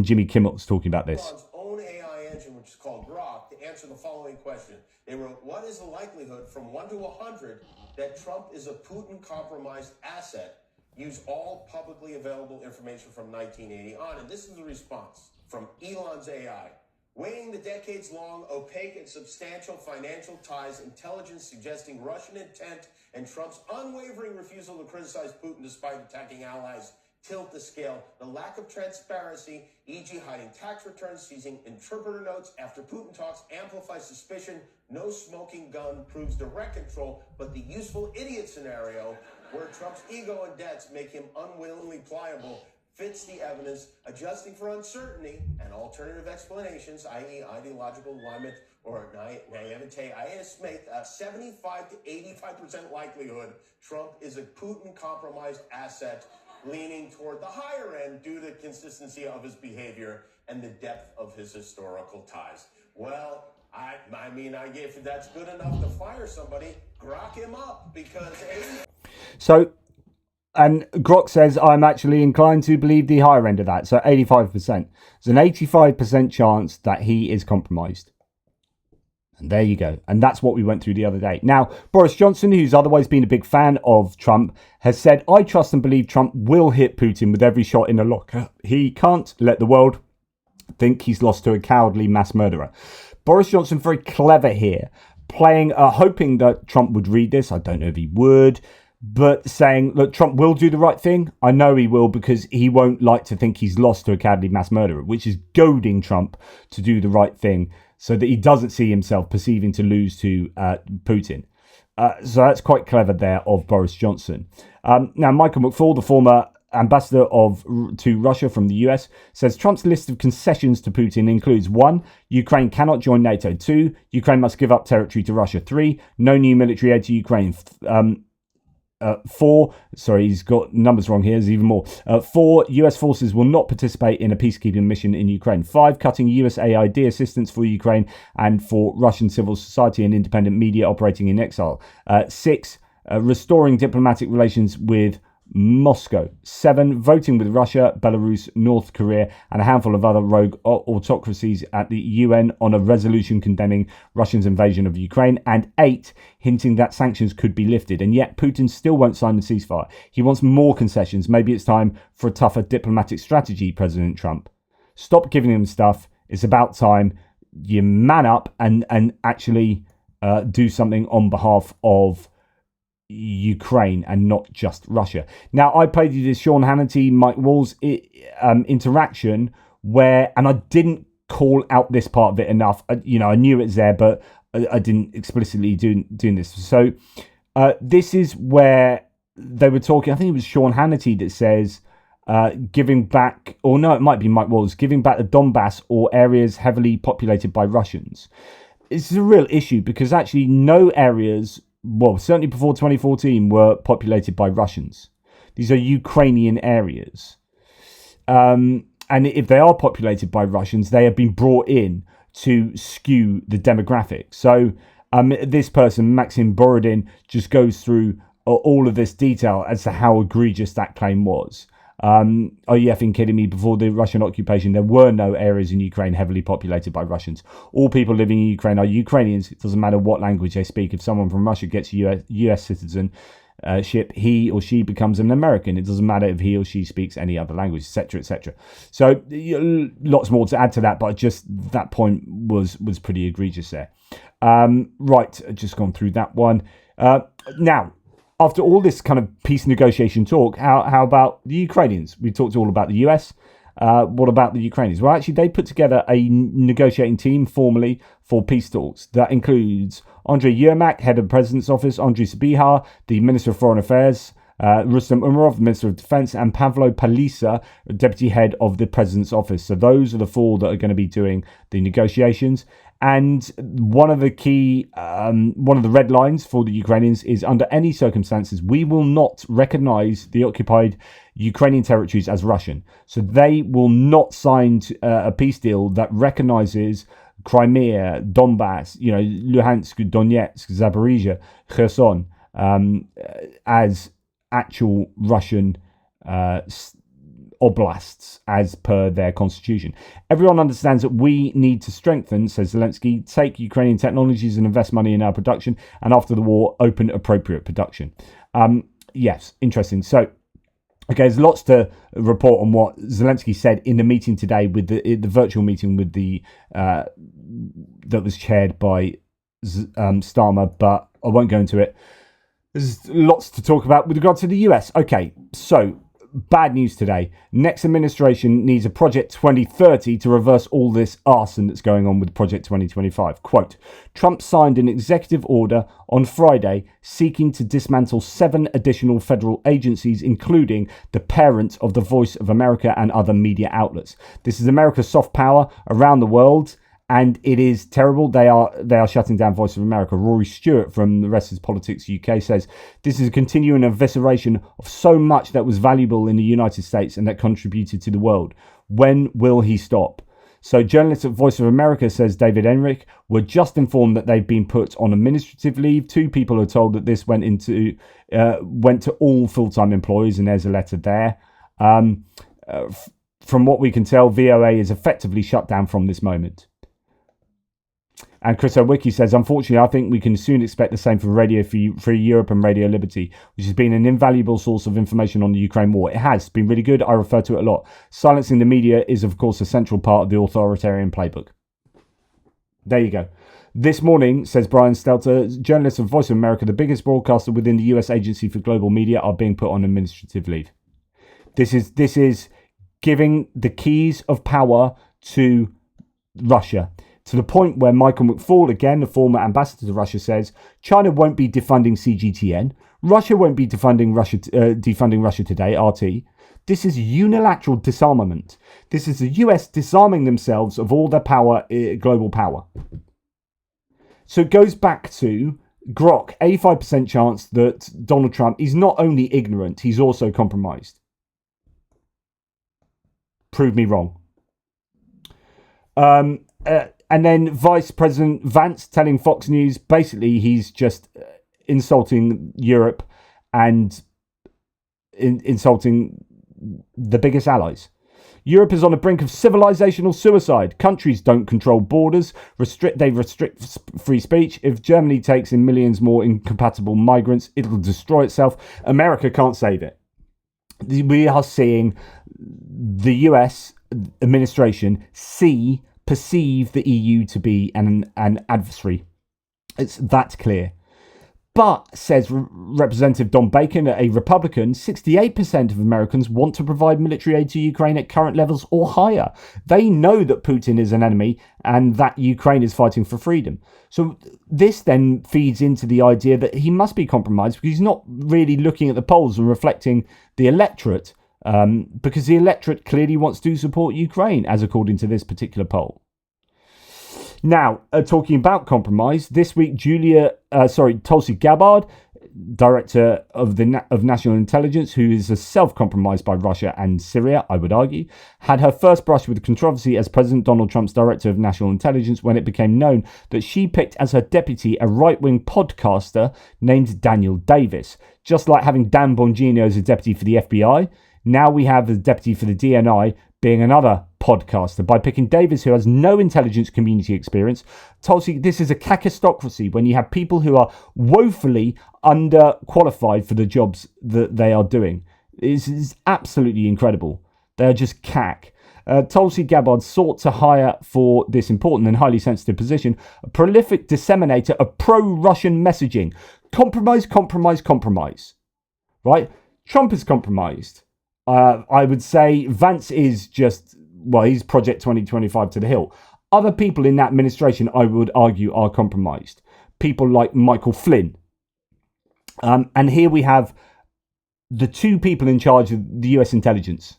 Jimmy Kimmel's talking about this. Elon's own AI engine, which is called Grok, to answer the following question. They wrote, what is the likelihood from 1 to 100 that Trump is a Putin-compromised asset? Use all publicly available information from 1980 on. And this is the response from Elon's AI. Weighing the decades-long, opaque, and substantial financial ties, intelligence suggesting Russian intent, and Trump's unwavering refusal to criticize Putin despite attacking allies, tilt the scale. The lack of transparency, e.g. hiding tax returns, seizing interpreter notes after Putin talks, amplifies suspicion. No smoking gun proves direct control, but the useful idiot scenario, where Trump's ego and debts make him unwillingly pliable, fits the evidence, adjusting for uncertainty and alternative explanations, i.e. ideological alignment or naivete. I estimate a 75 to 85% likelihood Trump is a Putin-compromised asset, leaning toward the higher end due to consistency of his behavior and the depth of his historical ties. Well, I mean, if that's good enough to fire somebody, grok him up, because... So, and Grok says, I'm actually inclined to believe the higher end of that. So 85%. There's an 85% chance that he is compromised. And there you go. And that's what we went through the other day. Now, Boris Johnson, who's otherwise been a big fan of Trump, has said, I trust and believe Trump will hit Putin with every shot in the locker. He can't let the world think he's lost to a cowardly mass murderer. Boris Johnson, very clever here, hoping that Trump would read this. I don't know if he would. But saying, look, Trump will do the right thing. I know he will, because he won't like to think he's lost to a cowardly mass murderer, which is goading Trump to do the right thing so that he doesn't see himself perceiving to lose to Putin. So that's quite clever there of Boris Johnson. Now, Michael McFaul, the former ambassador to Russia from the US, says Trump's list of concessions to Putin includes 1. Ukraine cannot join NATO. 2. Ukraine must give up territory to Russia. 3. No new military aid to Ukraine. 4, sorry, he's got numbers wrong here, there's even more. 4, US forces will not participate in a peacekeeping mission in Ukraine. 5, cutting USAID assistance for Ukraine and for Russian civil society and independent media operating in exile. 6, restoring diplomatic relations with Moscow. 7, voting with Russia, Belarus, North Korea, and a handful of other rogue autocracies at the UN on a resolution condemning Russia's invasion of Ukraine. And 8, hinting that sanctions could be lifted. And yet Putin still won't sign the ceasefire. He wants more concessions. Maybe it's time for a tougher diplomatic strategy, President Trump. Stop giving him stuff. It's about time you man up and actually do something on behalf of Ukraine and not just Russia. Now, I played you this Sean Hannity, Mike Walls interaction where, and I didn't call out this part of it enough. I knew it's there, but I didn't explicitly doing this. So this is where they were talking. I think it was Sean Hannity that says giving back, or no, it might be Mike Walls, giving back the Donbass or areas heavily populated by Russians. It's a real issue because actually no areas, well, certainly before 2014, were populated by Russians. These are Ukrainian areas. And if they are populated by Russians, they have been brought in to skew the demographics. So this person, Maxim Borodin, just goes through all of this detail as to how egregious that claim was. Are you effing kidding me? Before the Russian occupation, there were no areas in Ukraine heavily populated by Russians. All people living in Ukraine are Ukrainians. It doesn't matter what language they speak. If someone from Russia gets a US citizenship, he or she becomes an American. It doesn't matter if he or she speaks any other language, etc., etc. So lots more to add to that, but just that point was pretty egregious there. Right, I've just gone through that one. Now, after all this kind of peace negotiation talk, how about the Ukrainians? We talked all about the US. What about the Ukrainians? Well, actually, they put together a negotiating team formally for peace talks. That includes Andrei Yermak, head of the President's Office, Andrei Sybiha, the Minister of Foreign Affairs, Rustem Umerov, the Minister of Defense, and Pavlo Palisa, Deputy Head of the President's Office. So those are the 4 that are going to be doing the negotiations. And one of the red lines for the Ukrainians is, under any circumstances, we will not recognize the occupied Ukrainian territories as Russian. So they will not sign a peace deal that recognizes Crimea, Donbass, Luhansk, Donetsk, Zaporizhia, Kherson as actual Russian oblasts as per their constitution. Everyone understands that we need to strengthen, says Zelensky, take Ukrainian technologies and invest money in our production, and after the war, open appropriate production. Yes, interesting. So, okay, there's lots to report on what Zelensky said in the meeting today, with the virtual meeting with the that was chaired by Starmer, but I won't go into it. There's lots to talk about with regard to the US. Okay, so bad news today. Next administration needs a Project 2030 to reverse all this arson that's going on with Project 2025. Quote, Trump signed an executive order on Friday seeking to dismantle 7 additional federal agencies, including the parent of the Voice of America and other media outlets. This is America's soft power around the world, and it is terrible. They are shutting down Voice of America. Rory Stewart from the Rest is Politics UK says, this is a continuing evisceration of so much that was valuable in the United States and that contributed to the world. When will he stop? So journalist at Voice of America, says David Enrich, were just informed that they've been put on administrative leave. 2 people are told that this went to all full-time employees, and there's a letter there. From what we can tell, VOA is effectively shut down from this moment. And Chris Owicki says, unfortunately, I think we can soon expect the same for Radio Free Europe and Radio Liberty, which has been an invaluable source of information on the Ukraine war. It has been really good. I refer to it a lot. Silencing the media is, of course, a central part of the authoritarian playbook. There you go. This morning, says Brian Stelter, journalists of Voice of America, the biggest broadcaster within the US Agency for Global Media, are being put on administrative leave. This is giving the keys of power to Russia, to the point where Michael McFaul, again, the former ambassador to Russia, says China won't be defunding CGTN. Russia won't be defunding Russia Today, RT. This is unilateral disarmament. This is the US disarming themselves of all their power, global power. So it goes back to Grok, 85% chance that Donald Trump is not only ignorant, he's also compromised. Prove me wrong. And then Vice President Vance telling Fox News, basically he's just insulting Europe and insulting the biggest allies. Europe is on the brink of civilizational suicide. Countries don't control borders. They restrict free speech. If Germany takes in millions more incompatible migrants, it'll destroy itself. America can't save it. We are seeing the US administration perceive the EU to be an adversary. It's that clear. But, says Representative Don Bacon, a Republican, 68% of Americans want to provide military aid to Ukraine at current levels or higher. They know that Putin is an enemy and that Ukraine is fighting for freedom. So this then feeds into the idea that he must be compromised because he's not really looking at the polls and reflecting the electorate, because the electorate clearly wants to support Ukraine, as according to this particular poll. Now, talking about compromise, this week, Tulsi Gabbard, Director of National Intelligence, who is self-compromised by Russia and Syria, I would argue, had her first brush with controversy as President Donald Trump's Director of National Intelligence when it became known that she picked as her deputy a right-wing podcaster named Daniel Davis. Just like having Dan Bongino as a deputy for the FBI, now we have the deputy for the DNI being another podcaster. By picking Davis, who has no intelligence community experience, Tulsi, this is a kakistocracy when you have people who are woefully underqualified for the jobs that they are doing. It is absolutely incredible. They are just cack. Tulsi Gabbard sought to hire for this important and highly sensitive position a prolific disseminator of pro-Russian messaging. Compromise. Right? Trump is compromised. I would say Vance is just, he's Project 2025 to the hill. Other people in that administration, I would argue, are compromised. People like Michael Flynn. And here we have the two people in charge of the US intelligence.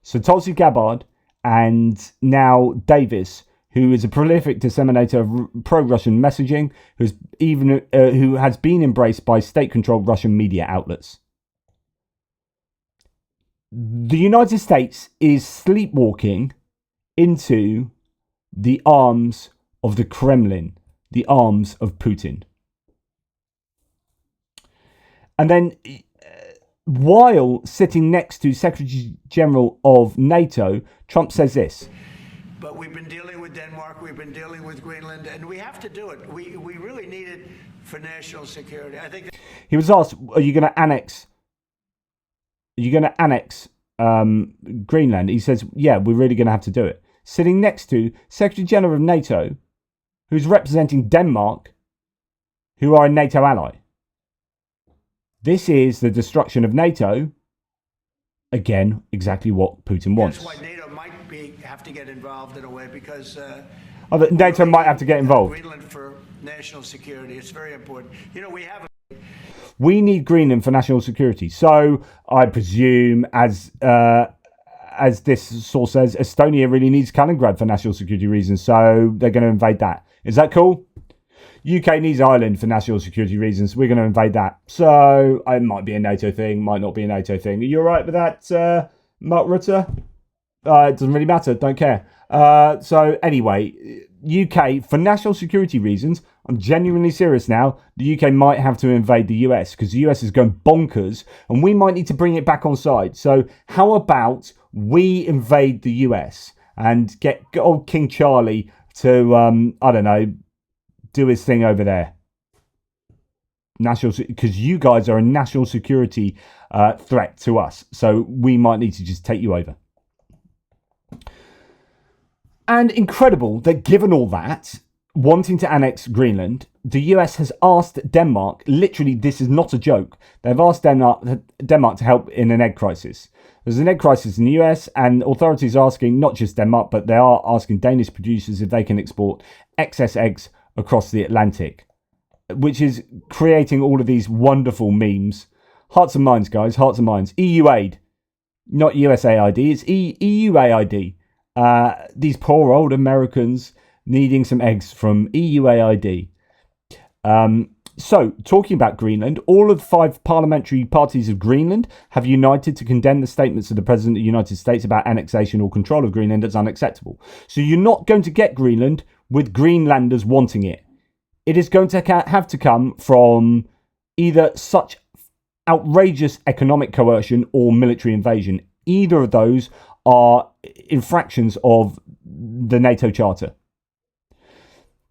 So Tulsi Gabbard and now Davis, who is a prolific disseminator of pro-Russian messaging, who has been embraced by state-controlled Russian media outlets. The United States is sleepwalking into the arms of the Kremlin, the arms of Putin. And then, while sitting next to Secretary General of NATO, Trump says this. But we've been dealing with Denmark, we've been dealing with Greenland, and we have to do it. We really need it for national security. I think he was asked, are you going to annex Greenland? He says, yeah, we're really going to have to do it. Sitting next to Secretary General of NATO, who's representing Denmark, who are a NATO ally. This is the destruction of NATO. Again, exactly what Putin wants. That's why NATO might have to get involved in a way because NATO might have to get involved. Greenland for national security. It's very important. We need Greenland for national security. So I presume, as this source says, Estonia really needs Kaliningrad for national security reasons. So they're going to invade that. Is that cool? UK needs Ireland for national security reasons. We're going to invade that. So it might be a NATO thing, might not be a NATO thing. Are you all right with that, Mark Rutte? It doesn't really matter. Don't care. So anyway, UK, for national security reasons, I'm genuinely serious now, the UK might have to invade the US because the US is going bonkers and we might need to bring it back on side. So how about we invade the US and get old King Charlie to, do his thing over there. Because you guys are a national security threat to us. So we might need to just take you over. And incredible that given all that, wanting to annex Greenland, the US has asked Denmark, literally this is not a joke, they've asked Denmark to help in an egg crisis. There's an egg crisis in the US and authorities are asking, not just Denmark, but they are asking Danish producers if they can export excess eggs across the Atlantic, which is creating all of these wonderful memes. Hearts and minds, guys, hearts and minds. EU aid, not USAID, it's EUAID. These poor old Americans needing some eggs from EUAID. So, talking about Greenland, all of the 5 parliamentary parties of Greenland have united to condemn the statements of the President of the United States about annexation or control of Greenland as unacceptable. So you're not going to get Greenland with Greenlanders wanting it. It is going to have to come from either such outrageous economic coercion or military invasion. Either of those are infractions of the NATO Charter.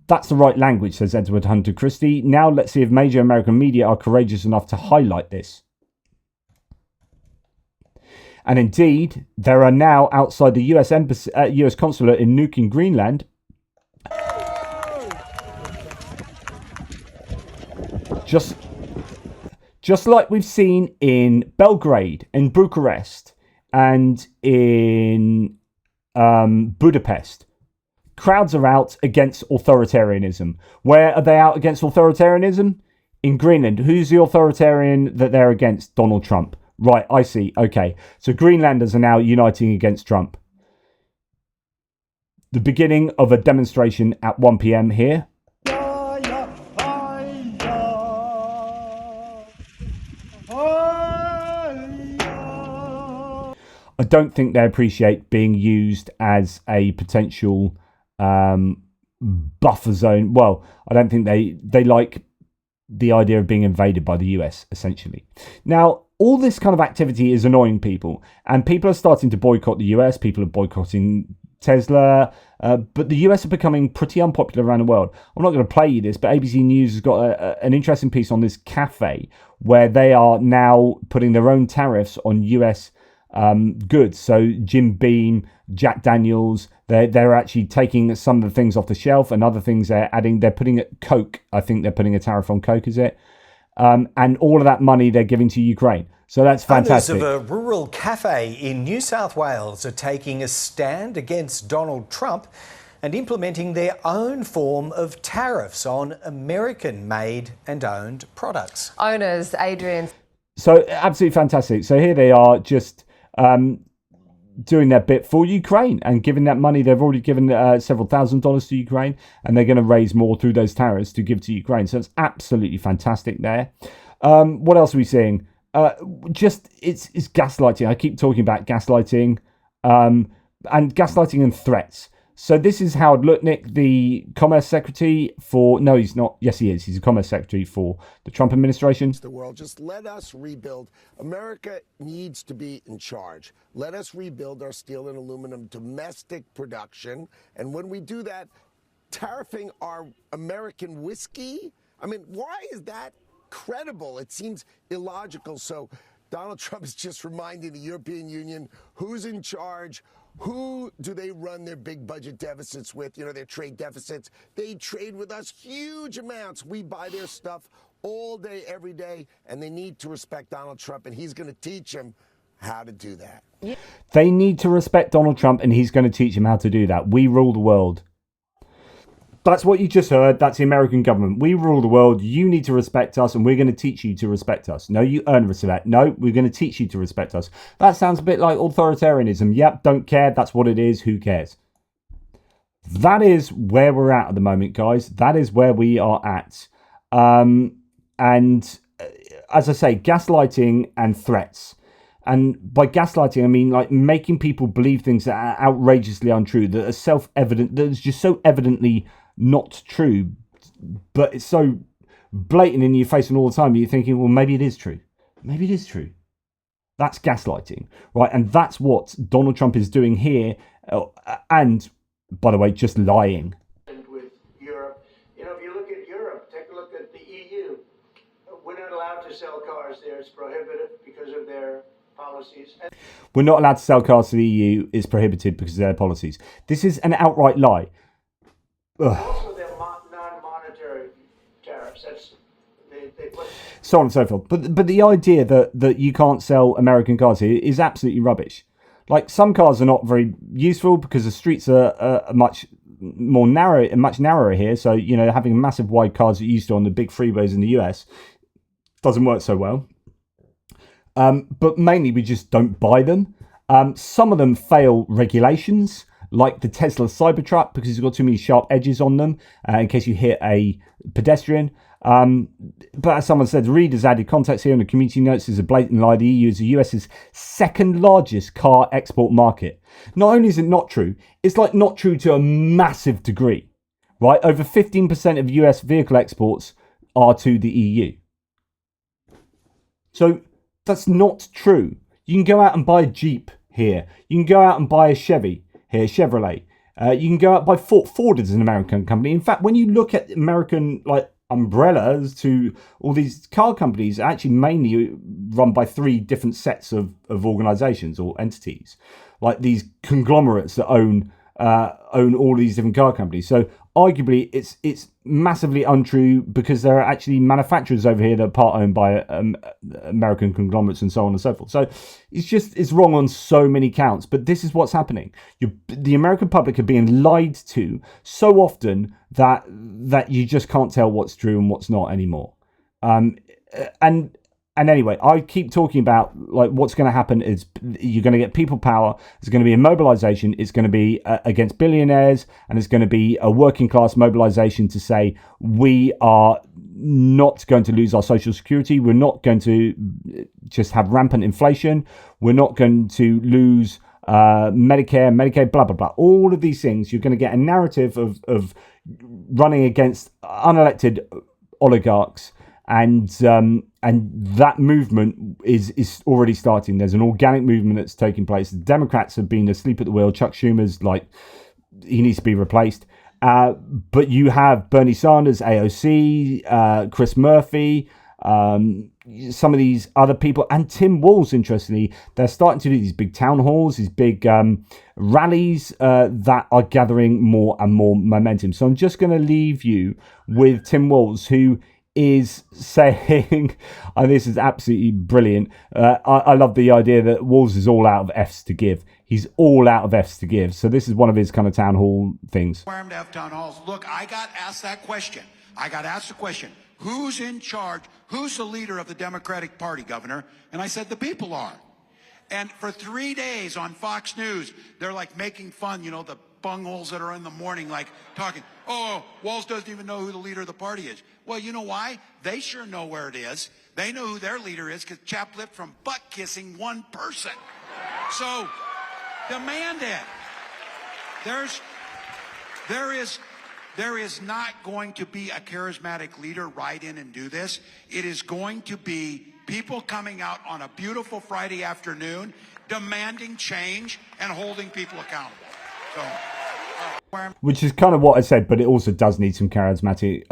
That's the right language, says Edward Hunter Christie. Now let's see if major American media are courageous enough to highlight this. And indeed, there are now outside the US embassy, US consulate in Nuuk in Greenland, just like we've seen in Belgrade, in Bucharest, and in Budapest. Crowds are out against authoritarianism. Where are they out against authoritarianism? In Greenland. Who's the authoritarian that they're against? Donald Trump. Right, I see. Okay. So Greenlanders are now uniting against Trump. The beginning of a demonstration at 1 p.m. here. I don't think they appreciate being used as a potential buffer zone. Well, I don't think they like the idea of being invaded by the US, essentially. Now, all this kind of activity is annoying people, and people are starting to boycott the US. People are boycotting Tesla, but the US are becoming pretty unpopular around the world. I'm not going to play you this, but ABC News has got an interesting piece on this cafe where they are now putting their own tariffs on US goods. So Jim Beam, Jack Daniels, they're actually taking some of the things off the shelf, and other things they're putting at Coke. I think they're putting a tariff on Coke, is it? And all of that money they're giving to Ukraine. So that's fantastic. Owners of a rural cafe in New South Wales are taking a stand against Donald Trump and implementing their own form of tariffs on American-made and owned products. Owners, Adrian. So absolutely fantastic. So here they are just doing their bit for Ukraine and giving that money. They've already given several $1,000s to Ukraine, and they're going to raise more through those tariffs to give to Ukraine. So it's absolutely fantastic there. What else are we seeing? It's gaslighting. I keep talking about gaslighting, and gaslighting and threats. So this is Howard Lutnick, the Commerce Secretary for... No, he's not. Yes, he is. He's the Commerce Secretary for the Trump administration. The world, just let us rebuild. America needs to be in charge. Let us rebuild our steel and aluminum domestic production. And when we do that, tariffing our American whiskey, I mean, why is that credible? It seems illogical. So Donald Trump is just reminding the European Union who's in charge. Who do they run their big budget deficits with? You know, their trade deficits. They trade with us huge amounts. We buy their stuff all day, every day, and they need to respect Donald Trump, and he's going to teach them how to do that. They need to respect Donald Trump, and he's going to teach them how to do that. We rule the world. That's what you just heard. That's the American government. We rule the world. You need to respect us, and we're going to teach you to respect us. No, you earn respect. No, we're going to teach you to respect us. That sounds a bit like authoritarianism. Yep, don't care. That's what it is. Who cares? That is where we're at the moment, guys. That is where we are at. And as I say, gaslighting and threats. And by gaslighting, I mean like making people believe things that are outrageously untrue, that are self-evident, that is just so evidently not true, but it's so blatant in your face and all the time, you're thinking, well, maybe it is true. Maybe it is true. That's gaslighting, right? And that's what Donald Trump is doing here. And, by the way, just lying. With Europe, you know, if you look at Europe, take a look at the EU. We're not allowed to sell cars there. It's prohibited because of their policies. We're not allowed to sell cars to the EU. It's prohibited because of their policies. This is an outright lie. Ugh. Also, they're non-monetary tariffs. That's they put. So on and so forth. But the idea that you can't sell American cars here is absolutely rubbish. Like, some cars are not very useful because the streets are much more narrow and much narrower here. So, you know, having massive wide cars that you used to on the big freeways in the US doesn't work so well. But mainly we just don't buy them. Some of them fail regulations, like the Tesla Cybertruck, because it's got too many sharp edges on them in case you hit a pedestrian. But as someone said, the readers added context here in the community notes is a blatant lie. The EU is the US's second largest car export market. Not only is it not true, it's like not true to a massive degree, right? Over 15% of US vehicle exports are to the EU. So that's not true. You can go out and buy a Jeep here. You can go out and buy a Chevy here, Chevrolet. You can go out and buy Ford. Ford is an American company. In fact, when you look at American umbrellas to all these car companies, are actually mainly run by three different sets of organizations or entities, like these conglomerates that own all these different car companies. So arguably it's massively untrue, because there are actually manufacturers over here that are part owned by American conglomerates and so on and so forth. So it's wrong on so many counts. But this is what's happening. The American public are being lied to so often that you just can't tell what's true and what's not anymore. And anyway, I keep talking about what's going to happen is you're going to get people power. There's going to be a mobilization. It's going to be against billionaires, and it's going to be a working class mobilization to say we are not going to lose our social security. We're not going to just have rampant inflation. We're not going to lose Medicare, Medicaid, blah, blah, blah. All of these things, you're going to get a narrative of running against unelected oligarchs. And that movement is already starting. There's an organic movement that's taking place. The Democrats have been asleep at the wheel. Chuck Schumer's he needs to be replaced. But you have Bernie Sanders, AOC, Chris Murphy, some of these other people, and Tim Walz, interestingly, they're starting to do these big town halls, these big rallies that are gathering more and more momentum. So I'm just going to leave you with Tim Walz, who is saying, and this is absolutely brilliant. I love the idea that Walz is all out of F's to give. He's all out of F's to give. So this is one of his kind of town hall things. To have town halls. Look, I got asked that question. I got asked the question, who's in charge? Who's the leader of the Democratic Party, Governor? And I said, the people are. And for 3 days on Fox News, they're making fun, the bungholes that are in the morning, talking, oh, Walz doesn't even know who the leader of the party is. Well, you know why? They sure know where it is. They know who their leader is, because chap flipped from butt kissing one person. So demand it. There is not going to be a charismatic leader ride in and do this. It is going to be people coming out on a beautiful Friday afternoon, demanding change and holding people accountable. So, which is kind of what I said, but it also does need some charismatic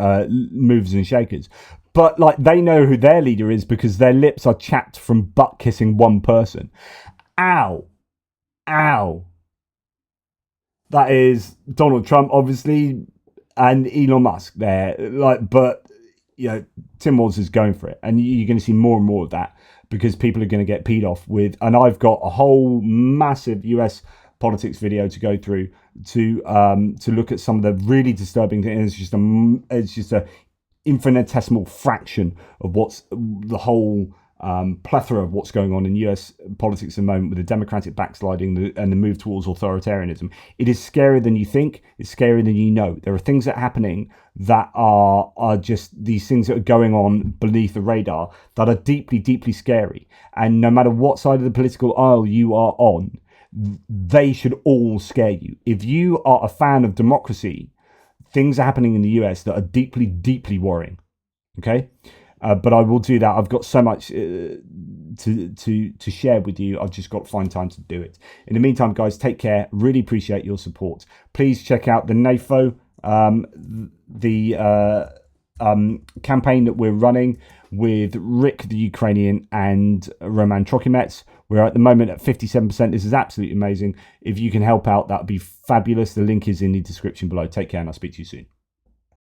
movers and shakers. But they know who their leader is because their lips are chapped from butt kissing one person. Ow. That is Donald Trump, obviously, and Elon Musk there. But Tim Walz is going for it, and you're going to see more and more of that, because people are going to get peed off with. And I've got a whole massive US politics video to go through to look at some of the really disturbing things. It's just a infinitesimal fraction of what's the whole plethora of what's going on in US politics at the moment, with the Democratic backsliding and the move towards authoritarianism. It is scarier than you think. It's scarier than you know. There are things that are happening that are just these things that are going on beneath the radar that are deeply, deeply scary. And no matter what side of the political aisle you are on, they should all scare you. If you are a fan of democracy, things are happening in the US that are deeply, deeply worrying. Okay? But I will do that. I've got so much to share with you. I've just got to find time to do it. In the meantime, guys, take care. Really appreciate your support. Please check out the NAFO, the campaign that we're running with Rick the Ukrainian and Roman Trokimets. We're at the moment at 57%. This is absolutely amazing. If you can help out, that would be fabulous. The link is in the description below. Take care, and I'll speak to you soon.